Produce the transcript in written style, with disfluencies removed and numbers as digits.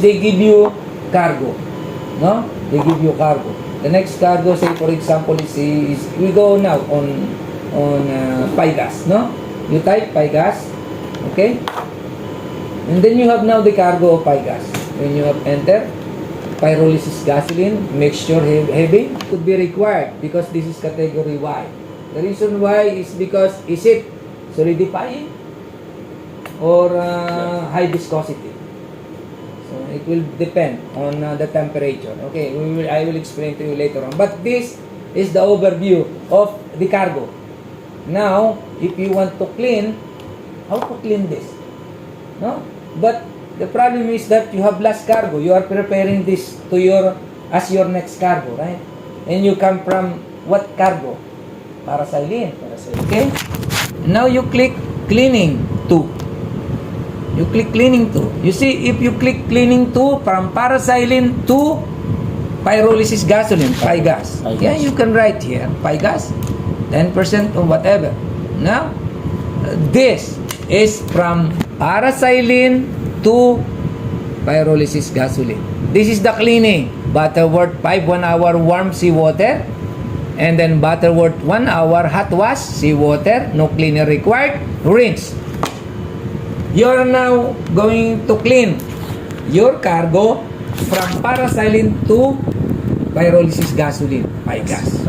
They give you cargo. No? They give you cargo. The next cargo, say for example, is we go now on Pygas, no? You type Pygas, okay? And then you have now the cargo of Pygas. When you have enter, pyrolysis gasoline, mixture heavy, could be required because this is category Y. The reason why is because is it solidifying or high viscosity? So it will depend on the temperature. Okay, I will explain to you later on. But this is the overview of the cargo. Now, if you want to clean, how to clean this? No? But the problem is that you have last cargo. You are preparing this to as your next cargo, right? And you come from what cargo? Paraxylene. Okay? Now you click cleaning 2. You click cleaning 2. You see, if you click cleaning 2 from paraxylene to pyrolysis gasoline, Pygas. Yeah, you can write here, Pygas, 10% or whatever. Now, this is from paraxylene to pyrolysis gasoline. This is the cleaning. Butterworth 5 1 hour warm seawater. And then Butterworth 1 hour hot wash seawater. No cleaner required. Rinse. You're now going to clean your cargo from paraxylene to pyrolysis gasoline, Pygas.